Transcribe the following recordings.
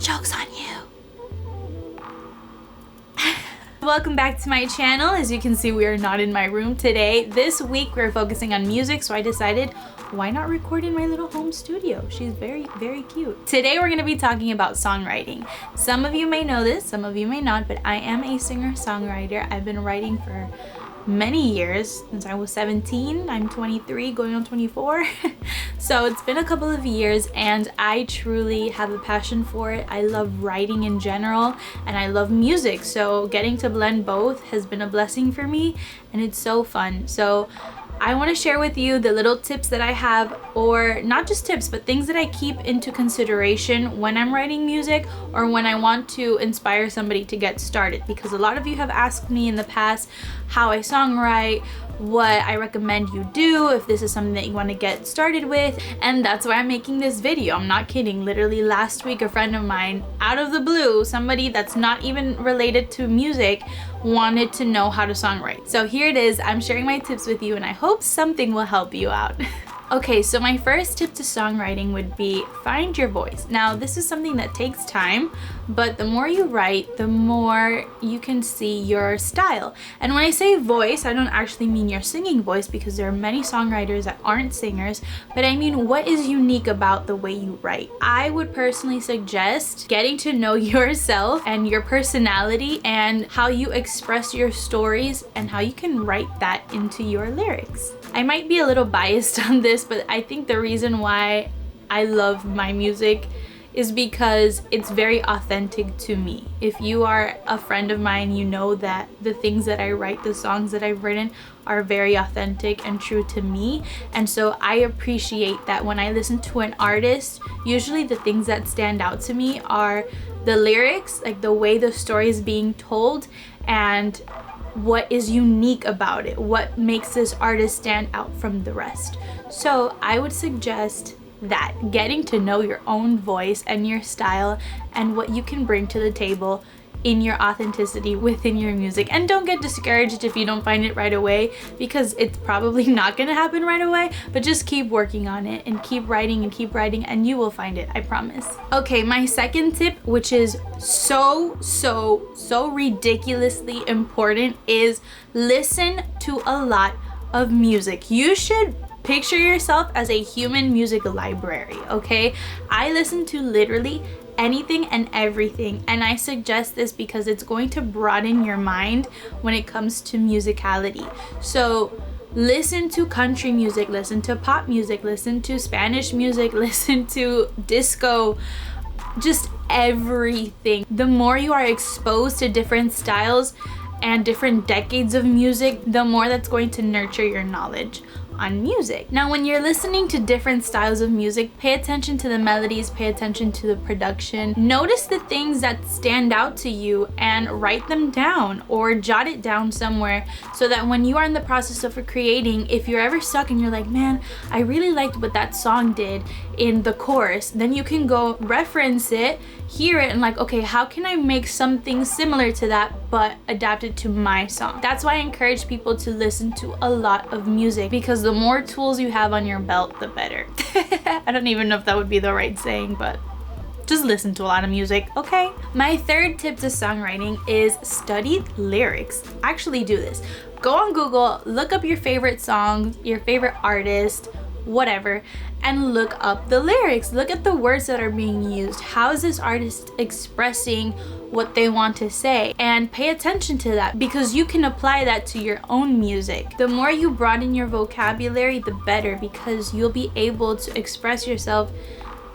joke's on you. Welcome back to my channel. As you can see, we are not in my room today. This week we're focusing on music, so I decided why not record in my little home studio? She's very, very cute. Today we're gonna be talking about songwriting. Some of you may know this, some of you may not, but I am a singer-songwriter. I've been writing for many years, since I was 17. I'm 23, going on 24. So it's been a couple of years and I truly have a passion for it. I love writing in general and I love music. So getting to blend both has been a blessing for me and it's so fun. So I want to share with you the little tips that I have, or not just tips, but things that I keep into consideration when I'm writing music or when I want to inspire somebody to get started. Because a lot of you have asked me in the past how I songwrite, what I recommend you do if this is something that you want to get started with, and that's why I'm making this video. I'm not kidding. Literally last week, a friend of mine, out of the blue, somebody that's not even related to music, wanted to know how to songwrite. So here it is. I'm sharing my tips with you and I hope something will help you out. Okay, so my first tip to songwriting would be find your voice. Now, this is something that takes time, but the more you write, the more you can see your style. And when I say voice, I don't actually mean your singing voice, because there are many songwriters that aren't singers, but I mean what is unique about the way you write. I would personally suggest getting to know yourself and your personality and how you express your stories and how you can write that into your lyrics. I might be a little biased on this, but I think the reason why I love my music is because it's very authentic to me. If you are a friend of mine, you know that the things that I write, the songs that I've written, are very authentic and true to me. And so I appreciate that when I listen to an artist, usually the things that stand out to me are the lyrics, like the way the story is being told, and what is unique about it, what makes this artist stand out from the rest. So I would suggest that, getting to know your own voice and your style and what you can bring to the table in your authenticity within your music. And don't get discouraged if you don't find it right away, because it's probably not gonna happen right away, but just keep working on it and keep writing and you will find it, I promise. Okay, my second tip, which is so ridiculously important, is listen to a lot of music. You should picture yourself as a human music library, okay? I listen to literally anything and everything, and I suggest this because it's going to broaden your mind when it comes to musicality. So listen to country music, listen to pop music, listen to Spanish music, listen to disco, just everything. The more you are exposed to different styles and different decades of music, the more that's going to nurture your knowledge on music. Now, when you're listening to different styles of music, pay attention to the melodies, pay attention to the production. Notice the things that stand out to you and write them down or jot it down somewhere, so that when you are in the process of creating, if you're ever stuck and you're like, man, I really liked what that song did in the chorus, then you can go reference it, hear it, and like, okay, how can I make something similar to that but adapt it to my song? That's why I encourage people to listen to a lot of music, because the more tools you have on your belt, the better. I don't even know if that would be the right saying, but just listen to a lot of music, okay? My third tip to songwriting is study lyrics. Actually do this. Go on Google, look up your favorite song, your favorite artist, whatever, and look up the lyrics. Look at the words that are being used. How is this artist expressing what they want to say? And pay attention to that, because you can apply that to your own music. The more you broaden your vocabulary, the better, because you'll be able to express yourself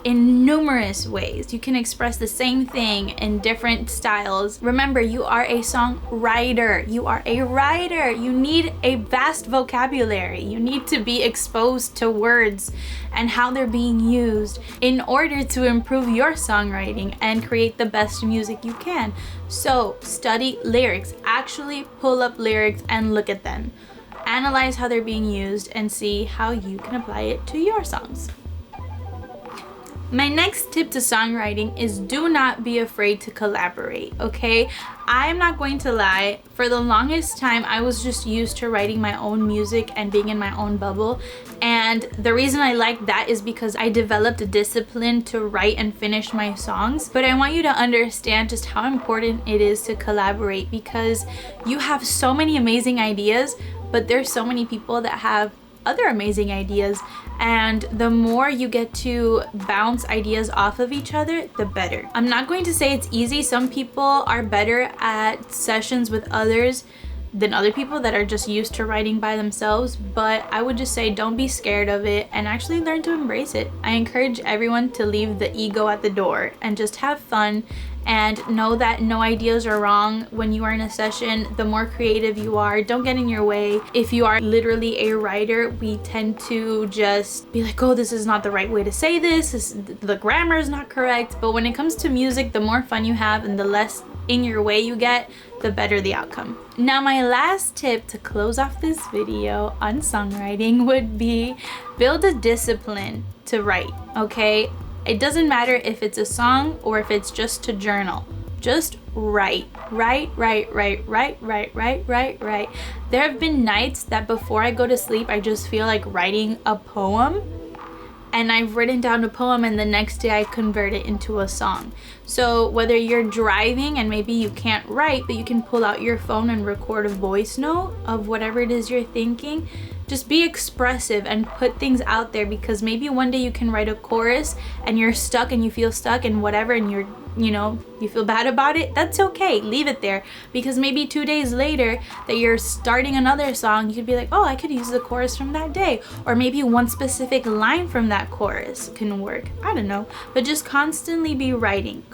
in numerous ways. You can express the same thing in different styles. Remember, you are a songwriter. You are a writer. You need a vast vocabulary. You need to be exposed to words and how they're being used in order to improve your songwriting and create the best music you can. So study lyrics. Actually pull up lyrics and look at them. Analyze how they're being used and see how you can apply it to your songs. My next tip to songwriting is do not be afraid to collaborate, okay? I'm not going to lie, for the longest time I was just used to writing my own music and being in my own bubble, and And the reason I like that is because I developed a discipline to write and finish my songs. But I want you to understand just how important it is to collaborate, because you have so many amazing ideas, but there's so many people that have other amazing ideas, and the more you get to bounce ideas off of each other, the better. I'm not going to say it's easy. Some people are better at sessions with others than other people that are just used to writing by themselves, but I would just say don't be scared of it and actually learn to embrace it. I encourage everyone to leave the ego at the door and just have fun, and know that no ideas are wrong when you are in a session. The more creative you are, don't get in your way. If you are literally a writer, we tend to just be like, oh, this is not the right way to say this, the grammar is not correct. But when it comes to music, the more fun you have and the less in your way you get, the better the outcome. Now, my last tip to close off this video on songwriting would be build a discipline to write, okay? It doesn't matter if it's a song or if it's just to journal. Just write. Write. There have been nights that before I go to sleep, I just feel like writing a poem. And I've written down a poem, and the next day I convert it into a song. So whether you're driving and maybe you can't write, but you can pull out your phone and record a voice note of whatever it is you're thinking, just be expressive and put things out there, because maybe one day you can write a chorus and you're stuck and you feel stuck and whatever, and you feel bad about it. That's okay, leave it there, because maybe 2 days later that you're starting another song, you could be like, oh, I could use the chorus from that day, or maybe one specific line from that chorus can work. I don't know, but just constantly be writing,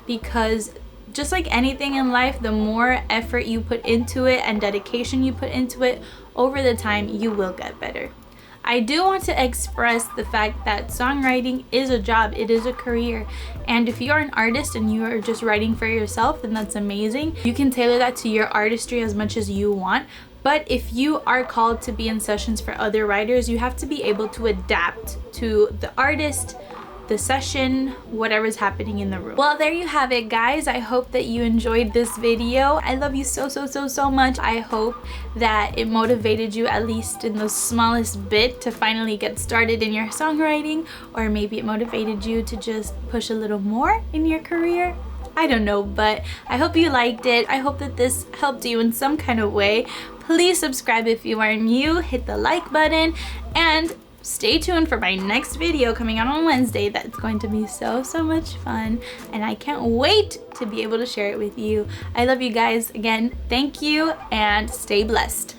because just like anything in life, the more effort you put into it and dedication you put into it, over the time you will get better. I do want to express the fact that songwriting is a job, it is a career, and if you are an artist and you are just writing for yourself, then that's amazing. You can tailor that to your artistry as much as you want, but if you are called to be in sessions for other writers, you have to be able to adapt to the artist, the session, whatever's happening in the room. Well, there you have it, guys. I hope that you enjoyed this video. I love you so much. I hope that it motivated you at least in the smallest bit to finally get started in your songwriting, or maybe it motivated you to just push a little more in your career. I don't know, but I hope you liked it. I hope that this helped you in some kind of way. Please subscribe if you are new, hit the like button, and stay tuned for my next video coming out on Wednesday. That's going to be so much fun, and I can't wait to be able to share it with you. I love you guys. Again, thank you, and stay blessed.